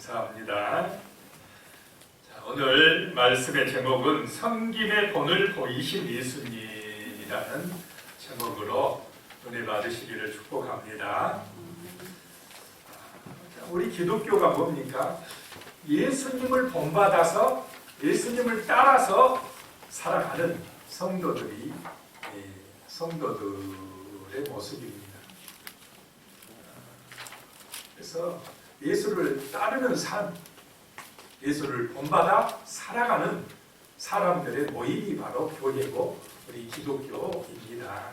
감사합니다. 자, 오늘 말씀의 제목은 섬김의 본을 보이신 예수님이라는 제목으로 은혜 받으시기를 축복합니다. 우리 기독교가 뭡니까? 예수님을 본받아서 예수님을 따라서 살아가는 성도들의 모습입니다. 그래서 예수를 따르는 삶, 예수를 본받아 살아가는 사람들의 모임이 바로 교회고 우리 기독교입니다.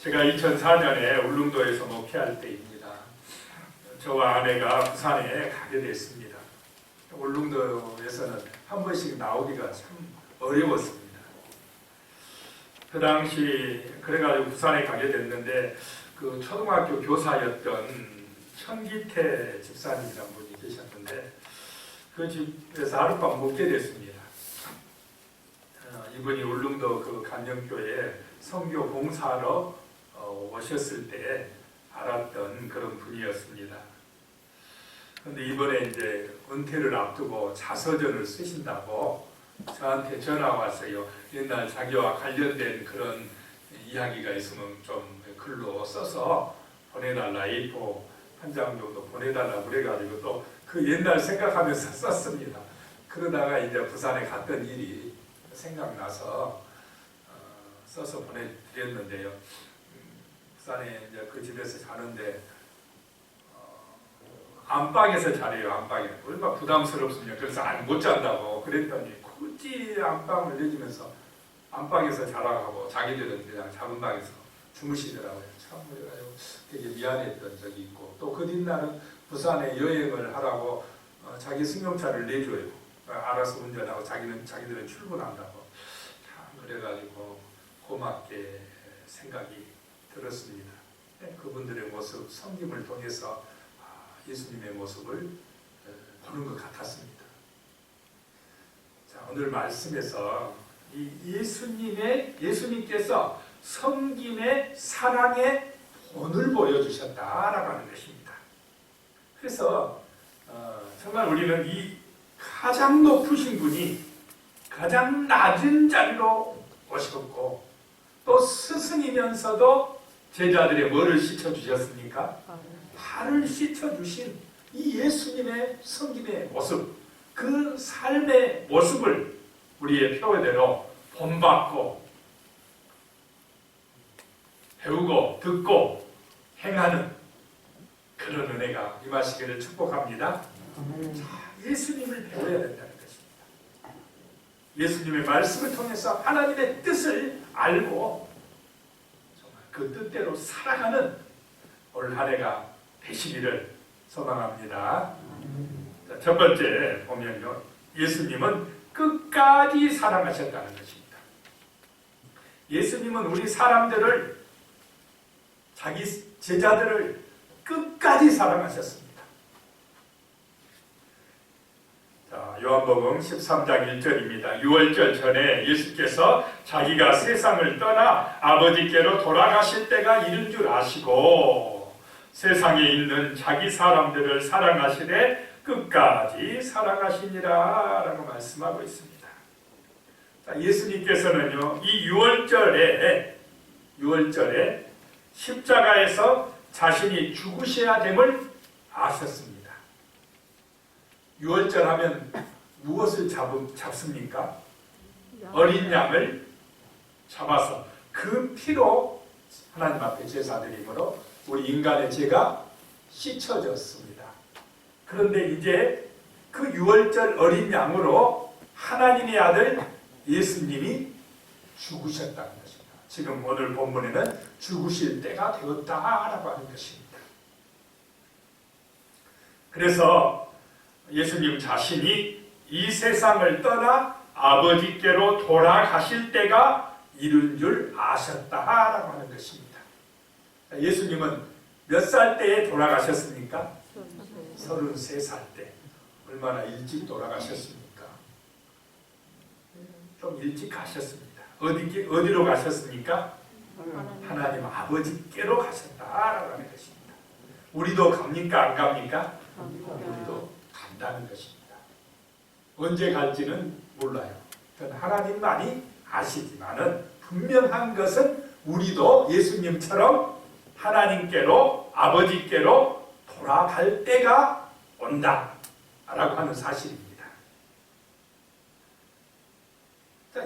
제가 2004년에 울릉도에서 목회할 때입니다. 저와 아내가 부산에 가게 됐습니다. 울릉도에서는 한 번씩 나오기가 참 어려웠습니다. 그 당시 그래가지고 부산에 가게 됐는데 그 초등학교 교사였던 천기태 집사님이라는 분이 계셨는데 그 집에서 하룻밤 묵게 됐습니다. 이분이 울릉도 그 간영교회에 선교 봉사하러 오셨을 때 알았던 그런 분이었습니다. 그런데 이번에 이제 은퇴를 앞두고 자서전을 쓰신다고 저한테 전화 왔어요. 옛날 자기와 관련된 그런 이야기가 있으면 좀 글로 써서 보내달라, A4 한 장 정도 보내달라고 그래가지고 또 그 옛날 생각하면서 썼습니다. 그러다가 이제 부산에 갔던 일이 생각나서 써서 보내드렸는데요. 부산에 이제 그 집에서 자는데 안방에서 자래요. 안방에. 얼마나 부담스럽습니까? 그래서 못 잔다고 그랬더니 굳이 안방을 내주면서 안방에서 자라고 하고 자기들은 그냥 작은 방에서 주무시더라고요. 참 되게 미안했던 적이 있고 또 그 뒷날은 부산에 여행을 하라고 자기 승용차를 내줘요. 알아서 운전하고 자기들은 출근한다고. 참 그래가지고 고맙게 생각이 들었습니다. 그분들의 모습, 섬김을 통해서 예수님의 모습을 보는 것 같았습니다. 자, 오늘 말씀에서 이 예수님께서 섬김의 사랑의 본을 보여주셨다라고 하는 것입니다. 그래서 정말 우리는 이 가장 높으신 분이 가장 낮은 자리로 오셨고 또 스승이면서도 제자들의 뭐를 씻어주셨습니까? 발을 씻어주신 이 예수님의 섬김의 모습, 그 삶의 모습을 우리의 표현대로 본받고 배우고 듣고 행하는 그런 은혜가 임하시기를 축복합니다. 자, 예수님을 배워야 된다는 것입니다. 예수님의 말씀을 통해서 하나님의 뜻을 알고 정말 그 뜻대로 살아가는 올 한 해가 되시기를 소망합니다. 자, 첫 번째 보면요, 예수님은 끝까지 사랑하셨다는 것입니다. 예수님은 우리 사람들을, 자기 제자들을 끝까지 사랑하셨습니다. 자, 요한복음 13장 1절입니다. 유월절 전에 예수께서 자기가 세상을 떠나 아버지께로 돌아가실 때가 이른 줄 아시고 세상에 있는 자기 사람들을 사랑하시되 끝까지 사랑하시니라 라고 말씀하고 있습니다. 자, 예수님께서는요, 이 유월절에 십자가에서 자신이 죽으셔야 됨을 아셨습니다. 유월절 하면 무엇을 잡습니까? 어린 양을 잡아서 그 피로 하나님 앞에 제사드림으로 우리 인간의 죄가 씻어졌습니다. 그런데 이제 그 유월절 어린 양으로 하나님의 아들 예수님이 죽으셨다는 것입니다. 지금 오늘 본문에는 죽으실 때가 되었다라고 하는 것입니다. 그래서 예수님 자신이 이 세상을 떠나 아버지께로 돌아가실 때가 이른 줄 아셨다라고 하는 것입니다. 예수님은 몇 살 때에 돌아가셨습니까? 33살 때. 얼마나 일찍 돌아가셨습니까? 좀 일찍 가셨습니다. 어디로 가셨습니까? 하나님 아버지께로 가셨다라고 하는 것입니다. 우리도 갑니까? 안 갑니까? 우리도 간다는 것입니다. 언제 갈지는 몰라요. 그건 하나님만이 아시지만은 분명한 것은 우리도 예수님처럼 하나님께로, 아버지께로 돌아갈 때가 온다 라고 하는 사실입니다.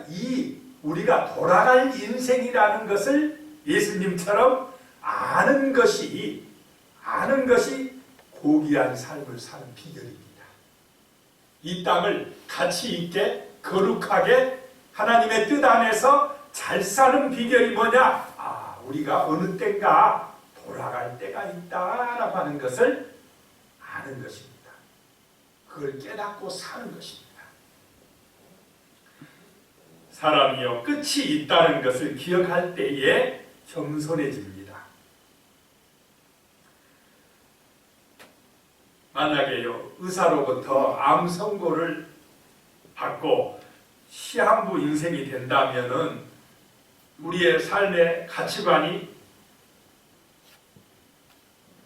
이 우리가 돌아갈 인생이라는 것을 예수님처럼 아는 것이 고귀한 삶을 사는 비결입니다. 이 땅을 가치 있게 거룩하게 하나님의 뜻 안에서 잘 사는 비결이 뭐냐? 우리가 어느 때인가 돌아갈 때가 있다라고 하는 것을 아는 것입니다. 그걸 깨닫고 사는 것입니다. 사람이요 끝이 있다는 것을 기억할 때에 겸손해집니다. 만약에요 의사로부터 암 선고를 받고 시한부 인생이 된다면은 우리의 삶의 가치관이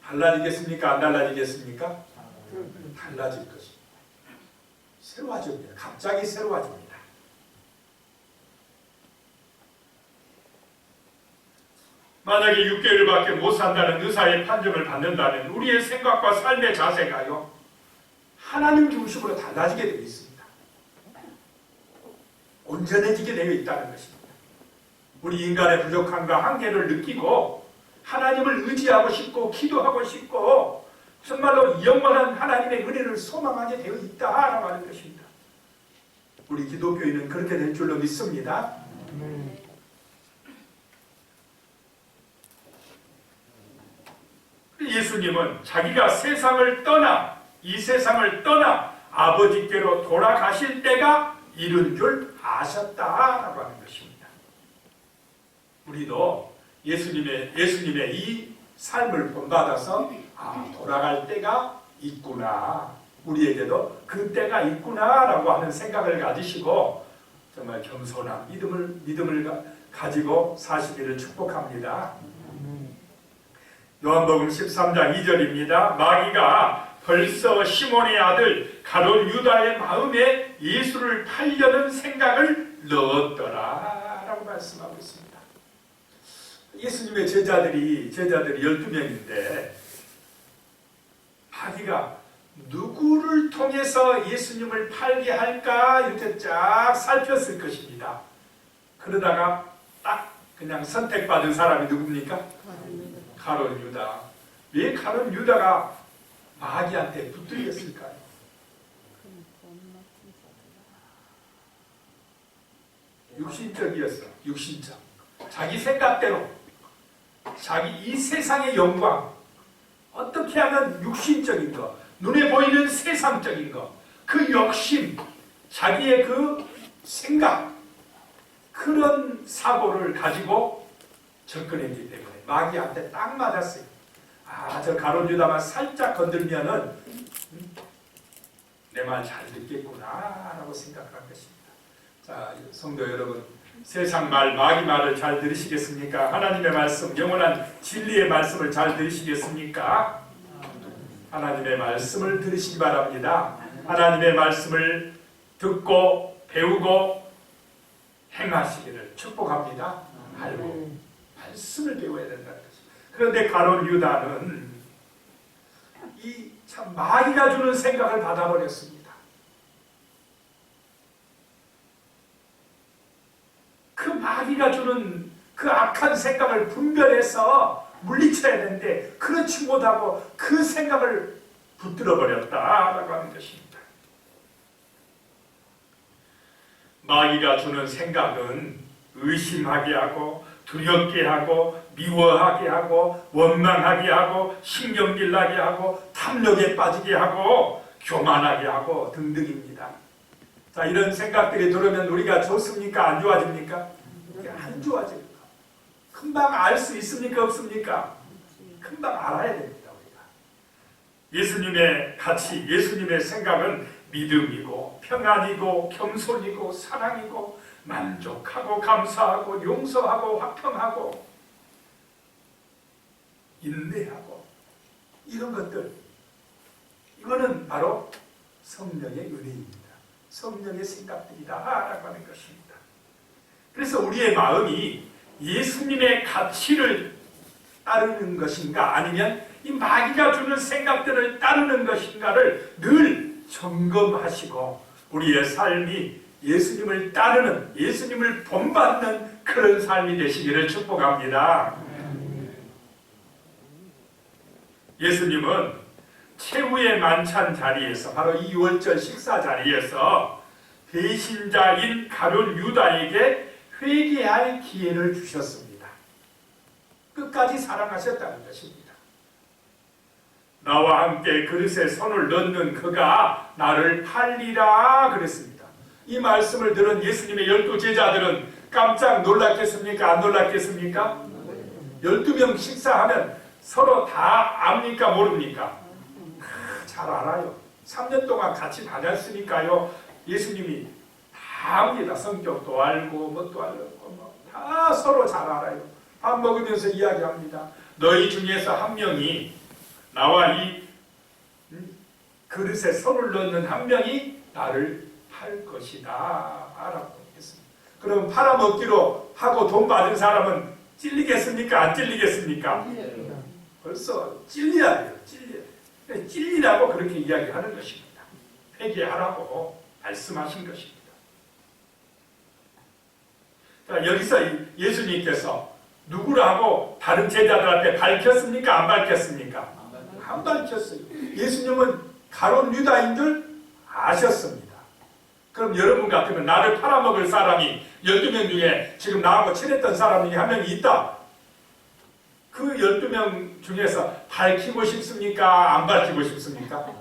달라지겠습니까? 안 달라지겠습니까? 달라질 것입니다. 새로워집니다. 갑자기 새로워집니다. 만약에 6개월밖에 못 산다는 의사의 판정을 받는다면 우리의 생각과 삶의 자세가요 하나님 중심으로 달라지게 되어 있습니다. 온전해지게 되어 있다는 것입니다. 우리 인간의 부족함과 한계를 느끼고 하나님을 의지하고 싶고 기도하고 싶고 정말로 영원한 하나님의 은혜를 소망하게 되어 있다라고 하는 것입니다. 우리 기독교인은 그렇게 될 줄로 믿습니다. 예수님은 자기가 이 세상을 떠나 아버지께로 돌아가실 때가 이른 줄 아셨다라고 하는 것입니다. 우리도 예수님의 이 삶을 본받아서 돌아갈 때가 있구나, 우리에게도 그 때가 있구나라고 하는 생각을 가지시고 정말 겸손한 믿음을 가지고 사시기를 축복합니다. 요한복음 13장 2절입니다. 마귀가 벌써 시몬의 아들 가룟 유다의 마음에 예수를 팔려는 생각을 넣었더라 라고 말씀하고 있습니다. 예수님의 제자들이 12명인데 마귀가 누구를 통해서 예수님을 팔게 할까 이렇게 쫙 살폈을 것입니다. 그러다가 딱 그냥 선택받은 사람이 누굽니까? 가룟 유다. 왜 가룟 유다가 마귀한테 붙들렸을까요? 육신적이었어. 육신적. 자기 생각대로 자기 이 세상의 영광, 어떻게 하면 육신적인 것, 눈에 보이는 세상적인 것, 그 욕심, 자기의 그 생각, 그런 사고를 가지고 접근했기 때문에 마귀한테 딱 맞았어요. 저 가룟 유다만 살짝 건들면은 내 말 잘 듣겠구나 라고 생각한 것입니다. 자, 성도 여러분, 세상 말, 마귀 말을 잘 들으시겠습니까? 하나님의 말씀, 영원한 진리의 말씀을 잘 들으시겠습니까? 하나님의 말씀을 들으시기 바랍니다. 하나님의 말씀을 듣고 배우고 행하시기를 축복합니다. 알고 말씀을 배워야 된다는 것입니다. 그런데 가룟 유다는 이 참 마귀가 주는 생각을 받아버렸습니다. 그 마귀가 주는 그 악한 생각을 분별해서 물리쳐야 되는데 그렇지 못하고 그 생각을 붙들어버렸다라고 하는 것입니다. 마귀가 주는 생각은 의심하게 하고 두렵게 하고 미워하게 하고 원망하게 하고 신경질 나게 하고 탐욕에 빠지게 하고 교만하게 하고 등등입니다. 자, 이런 생각들이 들으면 우리가 좋습니까? 안 좋아집니까? 안 좋아집니다. 금방 알 수 있습니까? 없습니까? 금방 알아야 됩니다. 우리가 예수님의 가치, 예수님의 생각은 믿음이고 평안이고 겸손이고 사랑이고 만족하고 감사하고 용서하고 화평하고 인내하고 이런 것들, 이거는 바로 성령의 은혜입니다. 성령의 생각들이다라고 하는 것입니다. 그래서 우리의 마음이 예수님의 가치를 따르는 것인가 아니면 이 마귀가 주는 생각들을 따르는 것인가를 늘 점검하시고 우리의 삶이 예수님을 따르는, 예수님을 본받는 그런 삶이 되시기를 축복합니다. 예수님은 최후의 만찬 자리에서, 바로 이 6월절 식사 자리에서 배신자인 가룟 유다에게 회개할 기회를 주셨습니다. 끝까지 사랑하셨다는 것입니다. 나와 함께 그릇에 손을 넣는 그가 나를 팔리라 그랬습니다. 이 말씀을 들은 예수님의 12 제자들은 깜짝 놀랐겠습니까? 안 놀랐겠습니까? 12명 식사하면 서로 다 압니까? 모릅니까? 잘 알아요. 3년 동안 같이 다녔으니까요. 예수님이 다 압니다. 성격도 알고 뭣도 알고 다 서로 잘 알아요. 밥 먹으면서 이야기합니다. 너희 중에서 한 명이 나와 이 그릇에 손을 넣는 한 명이 나를 팔 것이다 라고 했습니다. 그럼 팔아먹기로 하고 돈 받은 사람은 찔리겠습니까? 안 찔리겠습니까? 벌써 찔려야 돼요. 찔리라고 그렇게 이야기하는 것입니다. 회개하라고 말씀하신 것입니다. 자, 여기서 예수님께서 누구라고 다른 제자들 앞에 밝혔습니까? 안 밝혔습니까? 안 밝혔어요. 예수님은 가룟 유다인 줄 아셨습니다. 그럼 여러분 같으면 나를 팔아먹을 사람이 12명 중에 지금 나하고 친했던 사람이 한 명이 있다. 그 12명 중에서 밝히고 싶습니까? 안 밝히고 싶습니까?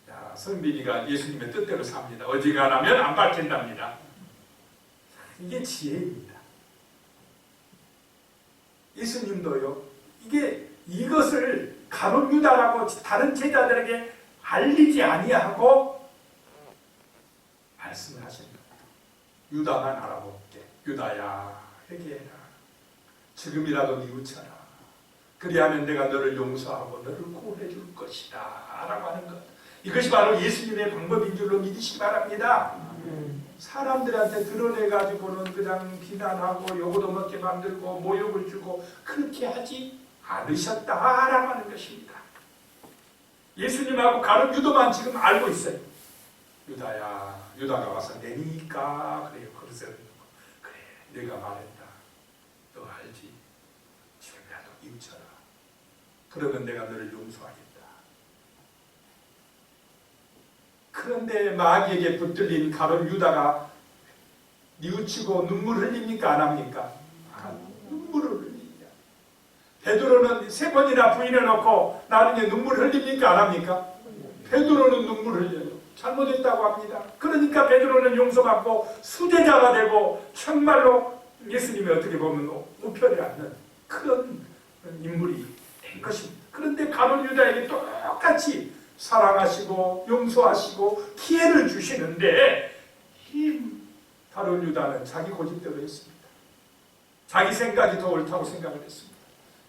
자, 선빈이가 예수님의 뜻대로 삽니다. 어지간하면 안 밝힌답니다. 이게 지혜입니다. 예수님도요. 이것을 가룟 유다라고 다른 제자들에게 알리지 아니하고 말씀을 하십니다. 유다만 알아볼게. 유다야 회개해라. 지금이라도 뉘우쳐라. 그리하면 내가 너를 용서하고 너를 구원해 줄 것이다 라고 하는 것. 이것이 바로 예수님의 방법인 줄로 믿으시기 바랍니다. 사람들한테 드러내가지고는 그냥 비난하고 요거도 먹게 만들고 모욕을 주고 그렇게 하지 않으셨다라고 하는 것입니다. 예수님하고 가룟 유다만 지금 알고 있어요. 유다야, 유다가 와서 내니까 그래요. 그릇에 그래, 내가 말했다. 너 알지? 지금이라도 뉘우쳐라. 그러면 내가 너를 용서하겠다. 그런데 마귀에게 붙들린 가룟 유다가 뉘우치고 눈물 흘립니까? 안 합니까? 눈물을 흘립니다. 베드로는 3번이나 부인해놓고 나중에 눈물 흘립니까? 안 합니까? 베드로는 눈물 흘려요. 잘못했다고 합니다. 그러니까 베드로는 용서받고 수제자가 되고 정말로 예수님이 어떻게 보면 우편이 않는 그런 인물이 된 것입니다. 그런데 가룟 유다에게 똑같이 사랑하시고 용서하시고 기회를 주시는데 이 가룟 유다는 자기 고집대로 했습니다. 자기 생각이 더 옳다고 생각을 했습니다.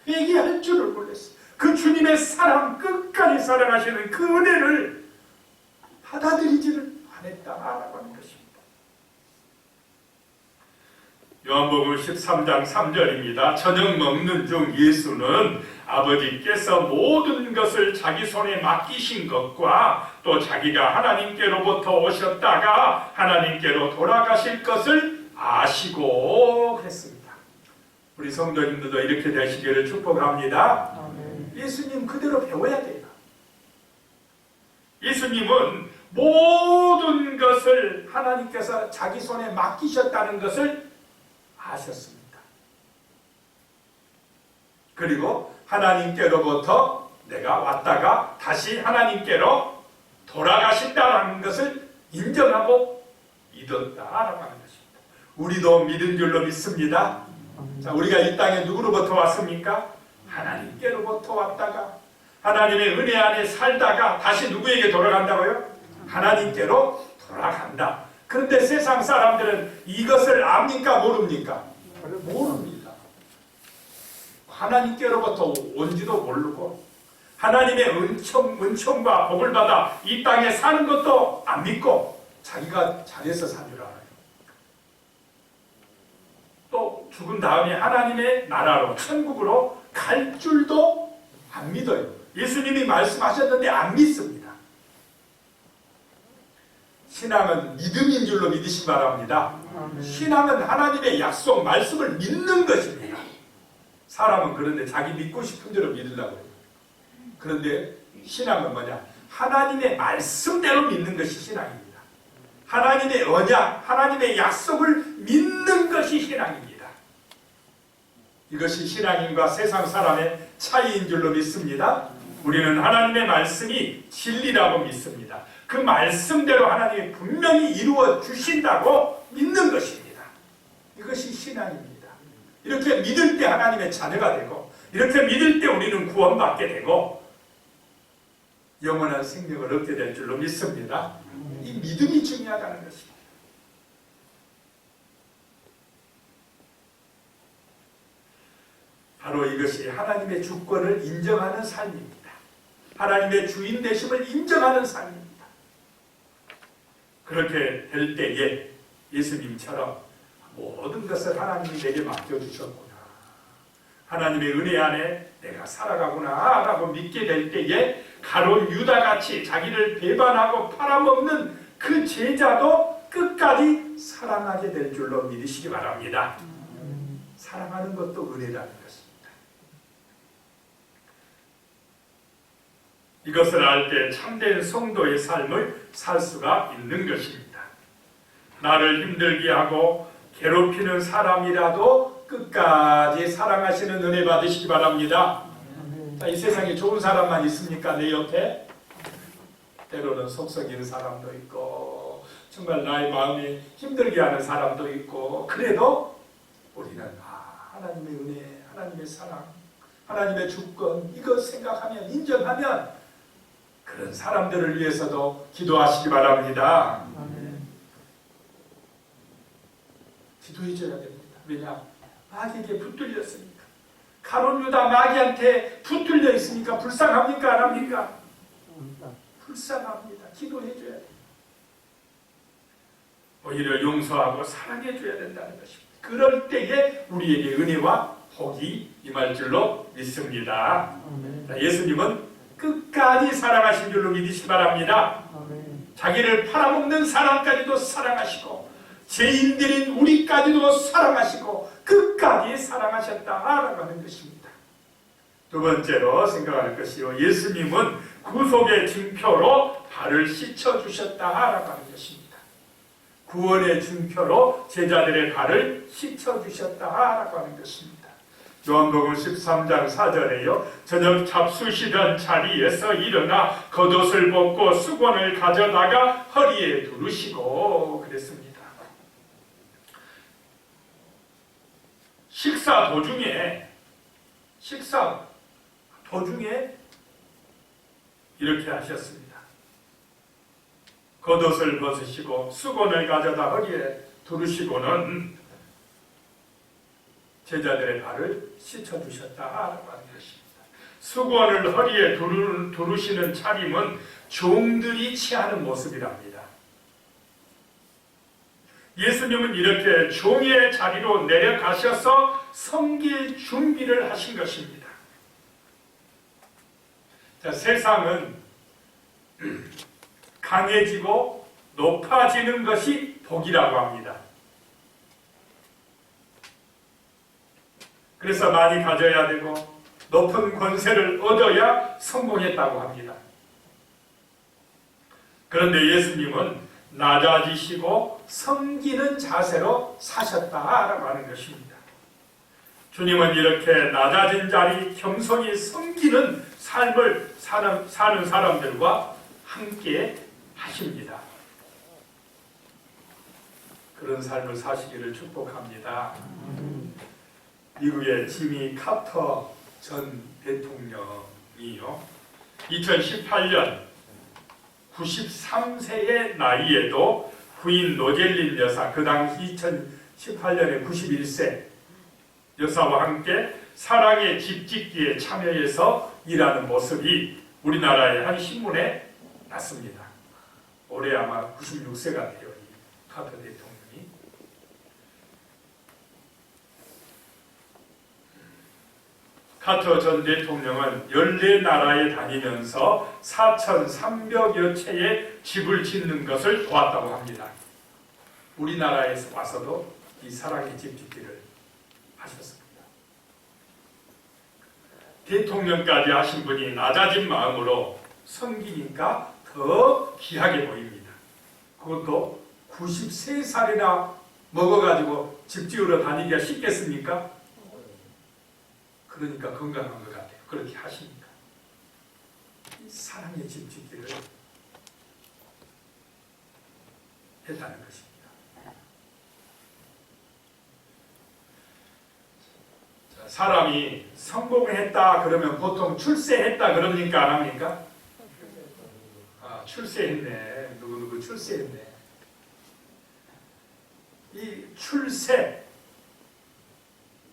회개할 줄을 몰랐어요. 그 주님의 사랑, 끝까지 사랑하시는 그 은혜를 받아들이지를 않았다라고 하는 것입니다. 요한복음 13장 3절입니다. 저녁 먹는 중 예수는 아버지께서 모든 것을 자기 손에 맡기신 것과 또 자기가 하나님께로부터 오셨다가 하나님께로 돌아가실 것을 아시고 그랬습니다. 우리 성도님들도 이렇게 되시기를 축복합니다. 예수님 그대로 배워야 돼요. 예수님은 모든 것을 하나님께서 자기 손에 맡기셨다는 것을 아셨습니다. 그리고 하나님께로부터 내가 왔다가 다시 하나님께로 돌아가신다는 것을 인정하고 믿었다라고 하는 것입니다. 우리도 믿은 줄로 믿습니다. 자, 우리가 이 땅에 누구로부터 왔습니까? 하나님께로부터 왔다가 하나님의 은혜 안에 살다가 다시 누구에게 돌아간다고요? 하나님께로 돌아간다. 그런데 세상 사람들은 이것을 압니까? 모릅니까? 모릅니다. 하나님께로부터 온지도 모르고 하나님의 은총과 복을 받아 이 땅에 사는 것도 안 믿고 자기가 잘해서 산 줄 알아요. 또 죽은 다음에 하나님의 나라로, 천국으로 갈 줄도 안 믿어요. 예수님이 말씀하셨는데 안 믿습니다. 신앙은 믿음인 줄로 믿으시기 바랍니다. 신앙은 하나님의 약속, 말씀을 믿는 것입니다. 사람은 그런데 자기 믿고 싶은 대로 믿으려고 해요. 그런데 신앙은 뭐냐? 하나님의 말씀대로 믿는 것이 신앙입니다. 하나님의 언약, 하나님의 약속을 믿는 것이 신앙입니다. 이것이 신앙인과 세상 사람의 차이인 줄로 믿습니다. 우리는 하나님의 말씀이 진리라고 믿습니다. 그 말씀대로 하나님이 분명히 이루어 주신다고 믿는 것입니다. 이것이 신앙입니다. 이렇게 믿을 때 하나님의 자녀가 되고, 이렇게 믿을 때 우리는 구원받게 되고 영원한 생명을 얻게 될 줄로 믿습니다. 이 믿음이 중요하다는 것입니다. 바로 이것이 하나님의 주권을 인정하는 삶입니다. 하나님의 주인 되심을 인정하는 삶입니다. 그렇게 될 때에 예수님처럼 모든 것을 하나님이 내게 맡겨주셨구나, 하나님의 은혜 안에 내가 살아가구나 라고 믿게 될 때에 가룟 유다같이 자기를 배반하고 팔아먹는 그 제자도 끝까지 사랑하게 될 줄로 믿으시기 바랍니다. 사랑하는 것도 은혜라는 것입니다. 이것을 알 때 참된 성도의 삶을 살 수가 있는 것입니다. 나를 힘들게 하고 괴롭히는 사람이라도 끝까지 사랑하시는 은혜 받으시기 바랍니다. 이 세상에 좋은 사람만 있습니까? 내 옆에? 때로는 속썩이는 사람도 있고 정말 나의 마음이 힘들게 하는 사람도 있고, 그래도 우리는 하나님의 은혜, 하나님의 사랑, 하나님의 주권, 이거 생각하면, 인정하면 그런 사람들을 위해서도 기도하시기 바랍니다. 기도해줘야 됩니다. 왜냐? 마귀에게 붙들렸으니까. 가룟 유다 마귀한테 붙들려 있으니까 불쌍합니까? 안 합니까? 불쌍합니다. 기도해줘야 됩니다. 오히려 용서하고 사랑해줘야 된다는 것입니다. 그럴 때에 우리에게 은혜와 복이 임할 줄로 믿습니다. 예수님은 끝까지 사랑하신 줄로 믿으시기 바랍니다. 자기를 팔아먹는 사람까지도 사랑하시고 죄인들인 우리까지도 사랑하시고 끝까지 사랑하셨다라고 하는 것입니다. 두 번째로 생각할 것이요, 예수님은 구속의 증표로 발을 씻어주셨다라고 하는 것입니다. 구원의 증표로 제자들의 발을 씻어주셨다라고 하는 것입니다. 요한복음 13장 4절에요. 저녁 잡수시던 자리에서 일어나 겉옷을 벗고 수건을 가져다가 허리에 두르시고 그랬습니다. 식사 도중에 이렇게 하셨습니다. 겉옷을 벗으시고 수건을 가져다 허리에 두르시고는 제자들의 발을 씻어주셨다라고 하는 것입니다. 수건을 허리에 두르시는 차림은 종들이 취하는 모습이랍니다. 예수님은 이렇게 종의 자리로 내려가셔서 섬길 준비를 하신 것입니다. 자, 세상은 강해지고 높아지는 것이 복이라고 합니다. 그래서 많이 가져야 되고 높은 권세를 얻어야 성공했다고 합니다. 그런데 예수님은 낮아지시고 섬기는 자세로 사셨다라고 하는 것입니다. 주님은 이렇게 낮아진 자리, 겸손히 섬기는 삶을 사는 사람들과 함께 하십니다. 그런 삶을 사시기를 축복합니다. 미국의 지미 카터 전 대통령이요, 2018년 93세의 나이에도 부인 로젤린 여사, 그 당시 2018년에 91세 여사와 함께 사랑의 집 짓기에 참여해서 일하는 모습이 우리나라의 한 신문에 났습니다. 올해 아마 96세가 돼요. 이 카터 대통령이. 카터 전 대통령은 14나라에 다니면서 4,300여 채의 집을 짓는 것을 도왔다고 합니다. 우리나라에서 와서도 이 사랑의 집 짓기를 하셨습니다. 대통령까지 하신 분이 낮아진 마음으로 섬기니까 더 귀하게 보입니다. 그것도 93살이나 먹어가지고 집 지으러 다니기가 쉽겠습니까? 그러니까 건강한 것 같아요. 그렇게 하시니까. 이 사랑의 집 짓기를 했다는 것입니다. 사람이 성공을 했다 그러면 보통 출세했다 그럽니까? 안 합니까? 아, 출세했네. 누구누구 출세했네. 이 출세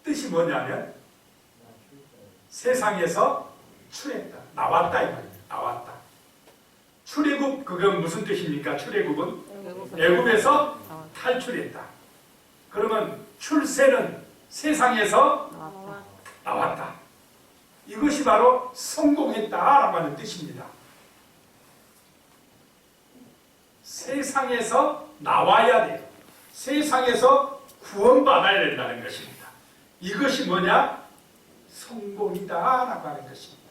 뜻이 뭐냐면 세상에서 출했다. 나왔다 이 말이에요. 나왔다. 출애굽 그건 무슨 뜻입니까? 출애굽은 애굽에서 탈출했다. 그러면 출세는 세상에서 나왔다. 이것이 바로 성공했다라고 하는 뜻입니다. 세상에서 나와야 돼요. 세상에서 구원받아야 된다는 것입니다. 이것이 뭐냐? 성공이다라고 하는 것입니다.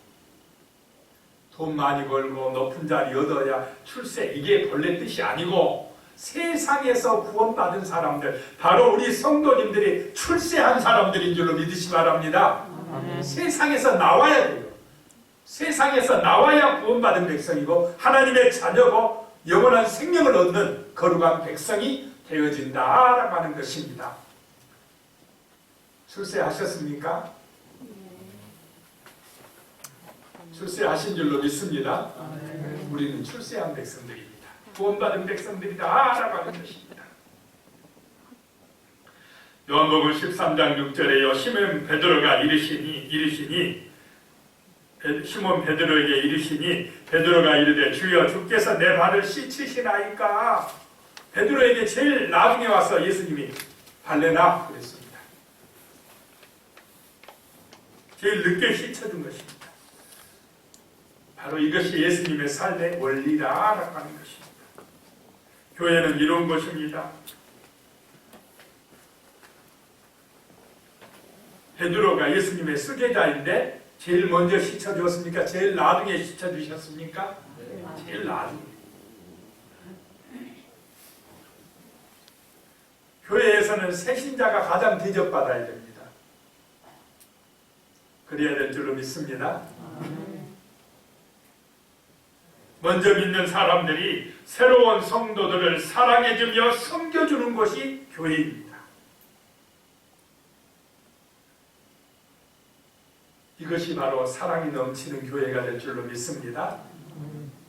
돈 많이 벌고 높은 자리 얻어야 출세, 이게 본래 뜻이 아니고 세상에서 구원받은 사람들, 바로 우리 성도님들이 출세한 사람들인 줄로 믿으시 바랍니다. 세상에서 나와야 돼요. 세상에서 나와야 구원받은 백성이고 하나님의 자녀고 영원한 생명을 얻는 거룩한 백성이 되어진다라고 하는 것입니다. 출세하셨습니까? 출세하신 줄로 믿습니다. 우리는 출세한 백성들입니다. 구원받은 백성들이다라고 하는 것입니다. 요한복음 13장 6절에요. 시몬 베드로가 이르시니 시몬 베드로에게 이르시니 베드로가 이르되 주여 주께서 내 발을 씻으시나이까. 베드로에게 제일 나중에 와서 예수님이 발레나 그랬습니다. 제일 늦게 씻어준 것입니다. 바로 이것이 예수님의 삶의 원리라고 하는 것입니다. 교회는 이런 것입니다. 베드로가 예수님의 수제자인데 제일 먼저 씻어주었습니까? 제일 나중에 씻어주셨습니까? 제일 나중에. 교회에서는 새신자가 가장 대접받아야 됩니다. 그래야 될 줄로 믿습니다. 먼저 믿는 사람들이 새로운 성도들을 사랑해주며 섬겨주는 것이 교회입니다. 이것이 바로 사랑이 넘치는 교회가 될 줄로 믿습니다.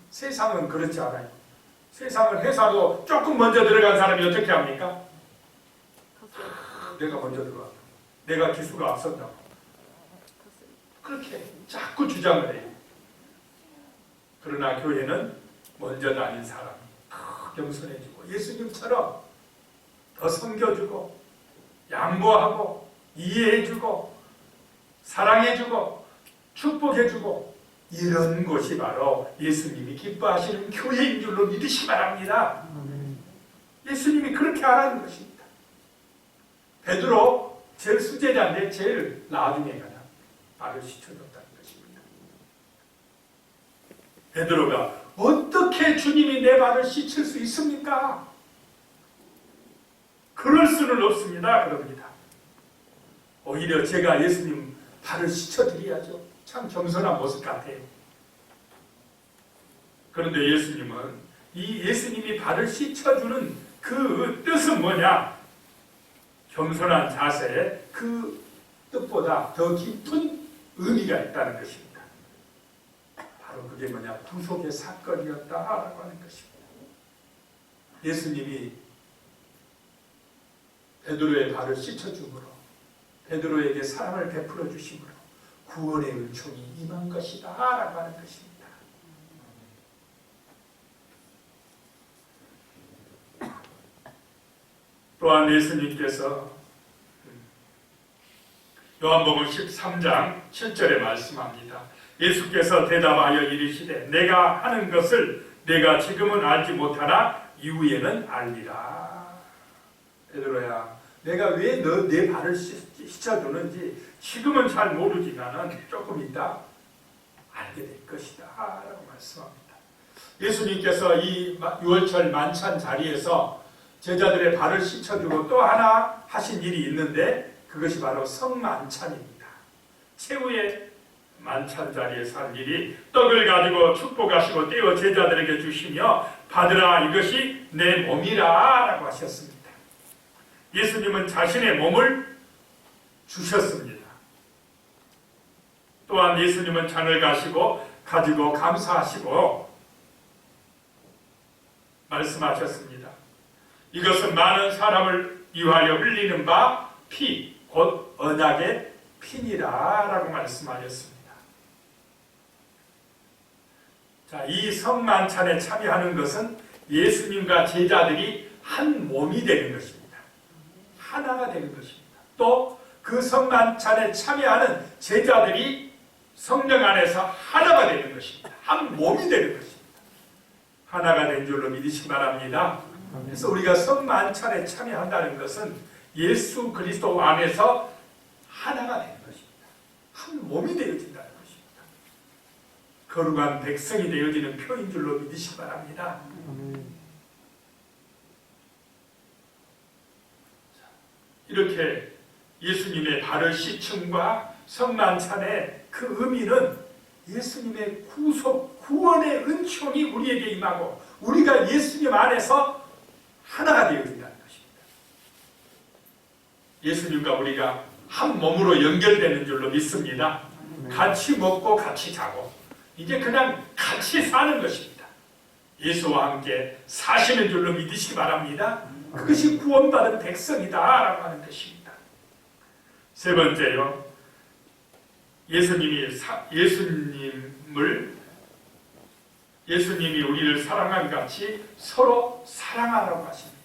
세상은 그렇지 않아요. 세상은 회사도 조금 먼저 들어간 사람이 어떻게 합니까? 내가 먼저 들어왔다. 내가 기수가 앞선다고. 그렇게 자꾸 주장을 해요. 그러나 교회는 먼저 다닌 사람이 겸손해지고 예수님처럼 더 섬겨주고 양보하고 이해해주고 사랑해주고 축복해주고 이런 것이 바로 예수님이 기뻐하시는 교회인 줄로 믿으시 바랍니다. 예수님이 그렇게 하라는 것입니다. 베드로 제일 수제자인데 제일 나중에 가냐 발을 씻어줬다는 것입니다. 베드로가 어떻게 주님이 내 발을 씻을 수 있습니까? 그럴 수는 없습니다. 그럽니다. 오히려 제가 예수님 발을 씻어드려야죠. 참 겸손한 모습 같아요. 그런데 예수님은 이 예수님이 발을 씻어주는 그 뜻은 뭐냐? 겸손한 자세에 그 뜻보다 더 깊은 의미가 있다는 것입니다. 바로 그게 뭐냐? 구속의 사건이었다라고 하는 것입니다. 예수님이 베드로의 발을 씻어줌으로 베드로에게 사랑을 베풀어 주심으로 구원의 은총이 임한 것이다 라고 하는 것입니다. 또한 예수님께서 요한복음 13장 7절에 말씀합니다. 예수께서 대답하여 이르시되 내가 하는 것을 내가 지금은 알지 못하나 이후에는 알리라. 베드로야, 내가 왜 내 발을 씻어주는지 지금은 잘 모르지만은 조금 있다 알게 될 것이다 라고 말씀합니다. 예수님께서 이 유월절 만찬 자리에서 제자들의 발을 씻어주고 또 하나 하신 일이 있는데 그것이 바로 성만찬입니다. 최후의 만찬 자리에서 한 일이 떡을 가지고 축복하시고 떼어 제자들에게 주시며 받으라 이것이 내 몸이라 라고 하셨습니다. 예수님은 자신의 몸을 주셨습니다. 또한 예수님은 잔을 가지고 감사하시고 말씀하셨습니다. 이것은 많은 사람을 위하여 흘리는 바 피, 곧 언약의 피니라 라고 말씀하셨습니다. 자, 이 성만찬에 참여하는 것은 예수님과 제자들이 한 몸이 되는 것입니다. 하나가 되는 것입니다. 또 그 성만찬에 참여하는 제자들이 성령 안에서 하나가 되는 것입니다. 한 몸이 되는 것입니다. 하나가 된 줄로 믿으시기 바랍니다. 그래서 우리가 성만찬에 참여한다는 것은 예수 그리스도 안에서 하나가 되는 것입니다. 한 몸이 되어진다는 것입니다. 거룩한 백성이 되어지는 표인 줄로 믿으시기 바랍니다. 이렇게 예수님의 발을 씻음과 성만찬의 그 의미는 예수님의 구원의 은총이 우리에게 임하고 우리가 예수님 안에서 하나가 되어진다는 것입니다. 예수님과 우리가 한 몸으로 연결되는 줄로 믿습니다. 같이 먹고 같이 자고 이제 그냥 같이 사는 것입니다. 예수와 함께 사시는 줄로 믿으시기 바랍니다. 그것이 구원받은 백성이다 라고 하는 것입니다. 세 번째요, 예수님이 우리를 사랑한 같이 서로 사랑하라고 하십니다.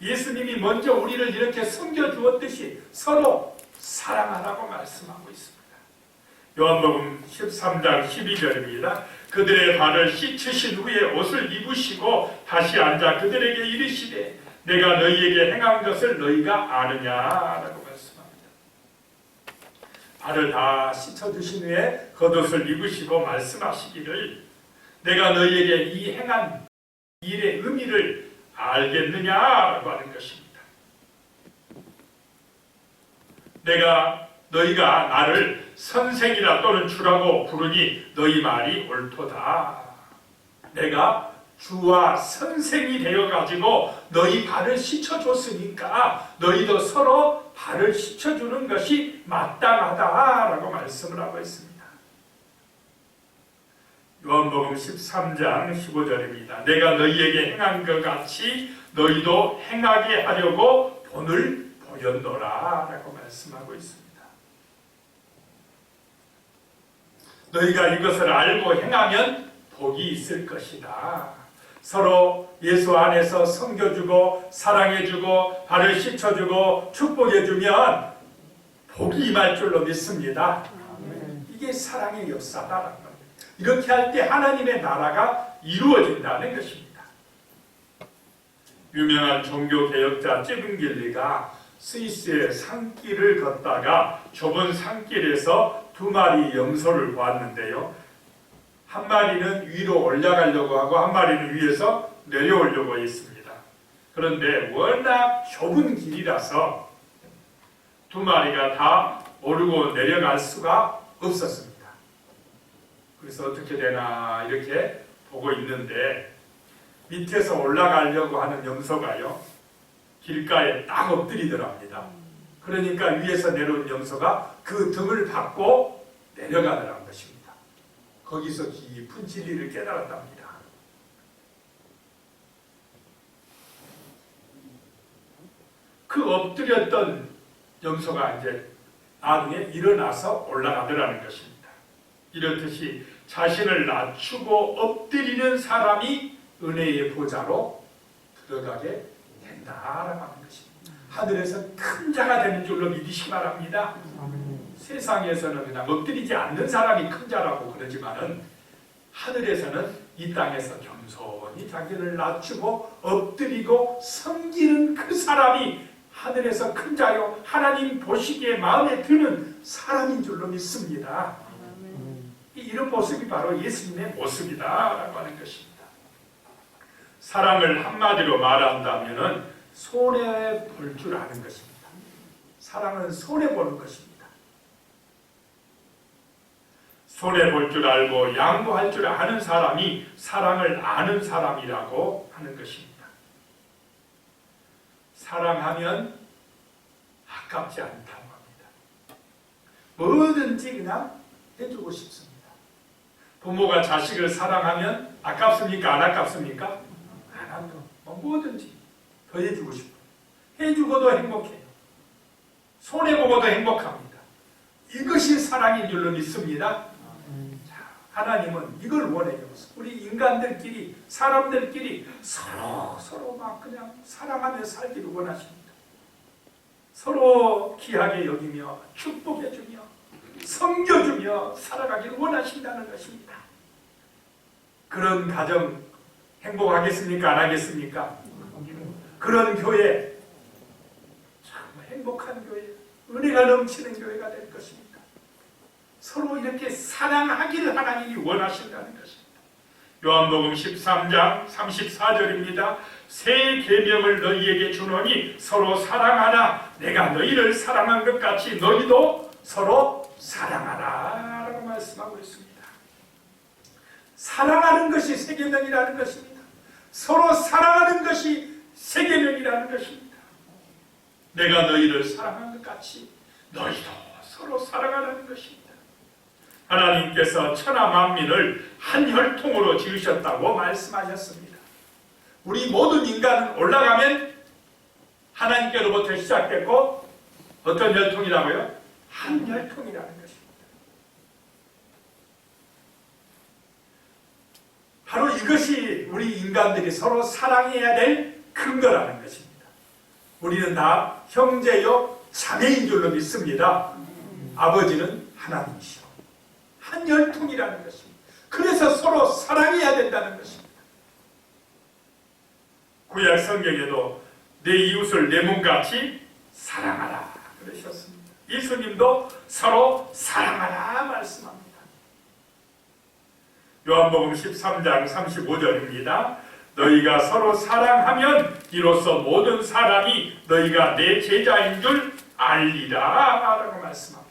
예수님이 먼저 우리를 이렇게 섬겨주었듯이 서로 사랑하라고 말씀하고 있습니다. 요한복음 13장 12절입니다. 그들의 발을 씻으신 후에 옷을 입으시고 다시 앉아 그들에게 이르시되 내가 너희에게 행한 것을 너희가 아느냐라고 말씀합니다. 발을 다 씻어주신 후에 겉옷을 입으시고 말씀하시기를 내가 너희에게 이 행한 일의 의미를 알겠느냐라고 하는 것입니다. 너희가 나를 선생이라 또는 주라고 부르니 너희 말이 옳도다. 내가 주와 선생이 되어가지고 너희 발을 씻어줬으니까 너희도 서로 발을 씻어주는 것이 마땅하다라고 말씀을 하고 있습니다. 요한복음 13장 15절입니다. 내가 너희에게 행한 것 같이 너희도 행하게 하려고 본을 보였노라 라고 말씀하고 있습니다. 너희가 이것을 알고 행하면 복이 있을 것이다. 서로 예수 안에서 섬겨주고 사랑해주고 발을 씻어주고 축복해주면 복이 임할 줄로 믿습니다. 이게 사랑의 역사다라는 겁니다. 이렇게 할 때 하나님의 나라가 이루어진다는 것입니다. 유명한 종교개혁자 쯔빙길리가 스위스의 산길을 걷다가 좁은 산길에서 두 마리 염소를 보았는데요. 한 마리는 위로 올라가려고 하고 한 마리는 위에서 내려오려고 했습니다. 그런데 워낙 좁은 길이라서 두 마리가 다 오르고 내려갈 수가 없었습니다. 그래서 어떻게 되나 이렇게 보고 있는데 밑에서 올라가려고 하는 염소가요, 길가에 딱 엎드리더랍니다. 그러니까 위에서 내려온 염소가 그 등을 받고 내려가더라는 것입니다. 거기서 깊은 진리를 깨달았답니다. 그 엎드렸던 염소가 이제 나중에 일어나서 올라가더라는 것입니다. 이렇듯이 자신을 낮추고 엎드리는 사람이 은혜의 보좌로 들어가게 된다라고 하는 것입니다. 하늘에서 큰 자가 되는 줄로 믿으시기 바랍니다. 세상에서는 그냥 엎드리지 않는 사람이 큰 자라고 그러지만은 하늘에서는 이 땅에서 겸손히 자기를 낮추고 엎드리고 섬기는 그 사람이 하늘에서 큰 자요 하나님 보시기에 마음에 드는 사람인 줄로 믿습니다. 이런 모습이 바로 예수님의 모습이다라고 하는 것입니다. 사랑을 한마디로 말한다면은 손해 볼 줄 아는 것입니다. 사랑은 손해 보는 것입니다. 손해 볼 줄 알고 양보할 줄 아는 사람이 사랑을 아는 사람이라고 하는 것입니다. 사랑하면 아깝지 않다고 합니다. 뭐든지 그냥 해주고 싶습니다. 부모가 자식을 사랑하면 아깝습니까? 안 아깝습니까? 안 아까워. 뭐든지 더 해주고 싶어요. 해주고도 행복해요. 손해보고도 행복합니다. 이것이 사랑인 줄로 믿습니다. 자, 하나님은 이걸 원해요. 우리 인간들끼리 사람들끼리 서로 막 그냥 사랑하며 살기를 원하십니다. 서로 귀하게 여기며 축복해주며 섬겨주며 살아가기를 원하신다는 것입니다. 그런 가정 행복하겠습니까? 안 하겠습니까? 그런 교회, 참 행복한 교회, 은혜가 넘치는 교회가 될 것입니다. 서로 이렇게 사랑하기를 하나님이 원하신다는 것입니다. 요한복음 13장 34절입니다. 새 계명을 너희에게 주노니 서로 사랑하라. 내가 너희를 사랑한 것 같이 너희도 서로 사랑하라 라고 말씀하고 있습니다. 사랑하는 것이 새 계명이라는 것입니다. 서로 사랑하는 것이 새 계명이라는 것입니다. 내가 너희를 사랑한 것 같이 너희도 서로 사랑하라는 것입니다. 하나님께서 천하 만민을 한 혈통으로 지으셨다고 말씀하셨습니다. 우리 모든 인간은 올라가면 하나님께로부터 시작됐고 어떤 혈통이라고요? 한 혈통이라는 것입니다. 바로 이것이 우리 인간들이 서로 사랑해야 될 근거라는 것입니다. 우리는 다 형제요 자매인 줄로 믿습니다. 아버지는 하나님이시오. 한 혈통이라는 것입니다. 그래서 서로 사랑해야 된다는 것입니다. 구약 성경에도 내 이웃을 내 몸같이 사랑하라 그러셨습니다. 예수님도 서로 사랑하라 말씀합니다. 요한복음 13장 35절입니다. 너희가 서로 사랑하면 이로써 모든 사람이 너희가 내 제자인 줄 알리라 라고 말씀합니다.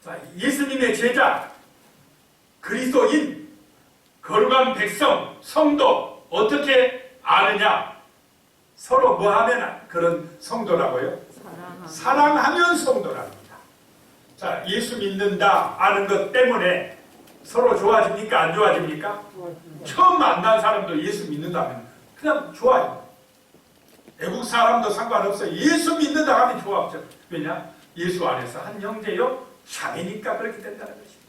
자, 예수님의 제자, 그리스도인, 거룩한 백성, 성도 어떻게 아느냐? 서로 뭐하면 그런 성도라고요? 사랑하면 성도랍니다. 자, 예수 믿는다 아는 것 때문에 서로 좋아집니까? 안 좋아집니까? 처음 만난 사람도 예수 믿는다면 그냥 좋아요. 외국 사람도 상관없어요. 예수 믿는다 하면 좋아하죠. 왜냐? 예수 안에서 한 형제요 자매니까 그렇게 된다는 것입니다.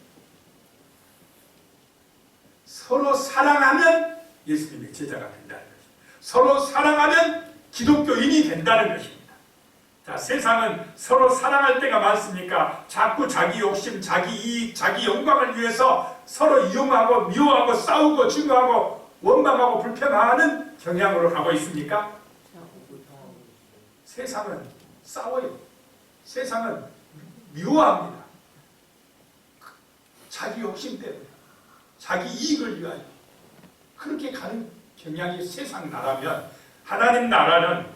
서로 사랑하면 예수님의 제자가 된다는 것입니다. 서로 사랑하면 기독교인이 된다는 것입니다. 자, 세상은 서로 사랑할 때가 많습니까? 자꾸 자기 욕심, 자기 이익, 자기 영광을 위해서 서로 이용하고 미워하고 싸우고 증오하고 원망하고 불평하는 경향으로 가고 있습니까? 세상은 싸워요. 세상은 미워합니다. 자기 욕심 때문에, 자기 이익을 위하여 그렇게 가는 경향이 세상 나라면, 하나님 나라는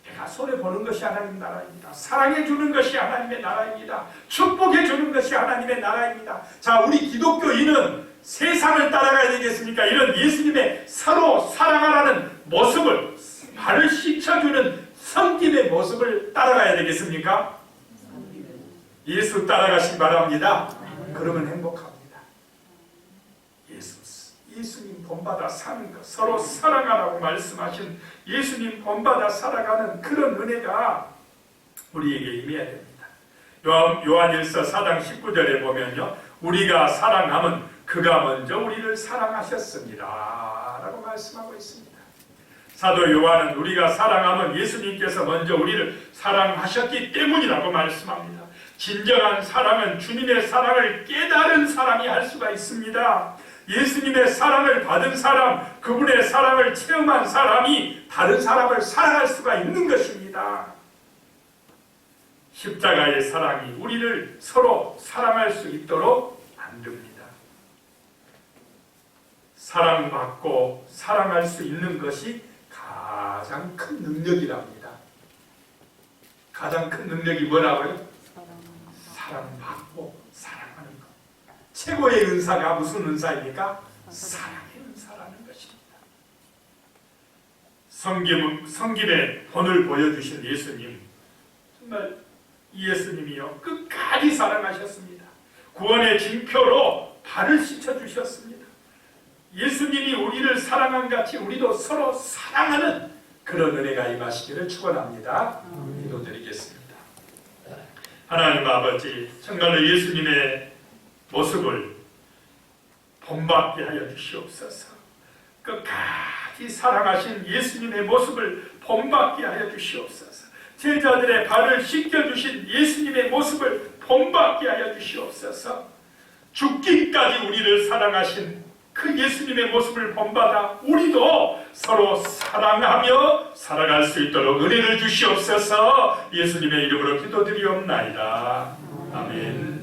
내가 손해보는 것이 하나님 나라입니다. 사랑해주는 것이 하나님의 나라입니다. 축복해주는 것이 하나님의 나라입니다. 자, 우리 기독교인은 세상을 따라가야 되겠습니까? 이런 예수님의 서로 사랑하라는 모습을, 발을 씻겨주는 섬김의 모습을 따라가야 되겠습니까? 예수 따라가시기 바랍니다. 그러면 행복합니다. 예수님 본받아 사는 것, 서로 사랑하라고 말씀하신 예수님 본받아 살아가는 그런 은혜가 우리에게 임해야 됩니다. 요한일서 4장 19절에 보면요, 우리가 사랑하면 그가 먼저 우리를 사랑하셨습니다 라고 말씀하고 있습니다. 사도 요한은 우리가 사랑하면 예수님께서 먼저 우리를 사랑하셨기 때문이라고 말씀합니다. 진정한 사랑은 주님의 사랑을 깨달은 사람이 할 수가 있습니다. 예수님의 사랑을 받은 사람, 그분의 사랑을 체험한 사람이 다른 사람을 사랑할 수가 있는 것입니다. 십자가의 사랑이 우리를 서로 사랑할 수 있도록 만듭니다. 사랑받고 사랑할 수 있는 것이 가장 큰 능력이랍니다. 가장 큰 능력이 뭐라고요? 사랑받고 사랑하는 것. 최고의 은사가 무슨 은사입니까? 사랑의 은사라는 것입니다. 성김의 본을 보여주신 예수님, 정말 이 예수님이요 끝까지 사랑하셨습니다. 구원의 징표로 발을 씻어주셨습니다. 예수님이 우리를 사랑한 같이 우리도 서로 사랑하는 그런 은혜가 임하시기를 축원합니다. 기도드리겠습니다. 하나님 아버지, 정말로 예수님의 모습을 본받게 하여 주시옵소서. 끝까지 사랑하신 예수님의 모습을 본받게 하여 주시옵소서. 제자들의 발을 씻겨주신 예수님의 모습을 본받게 하여 주시옵소서. 죽기까지 우리를 사랑하신 그 예수님의 모습을 본받아 우리도 서로 사랑하며 살아갈 수 있도록 은혜를 주시옵소서. 예수님의 이름으로 기도드리옵나이다. 아멘.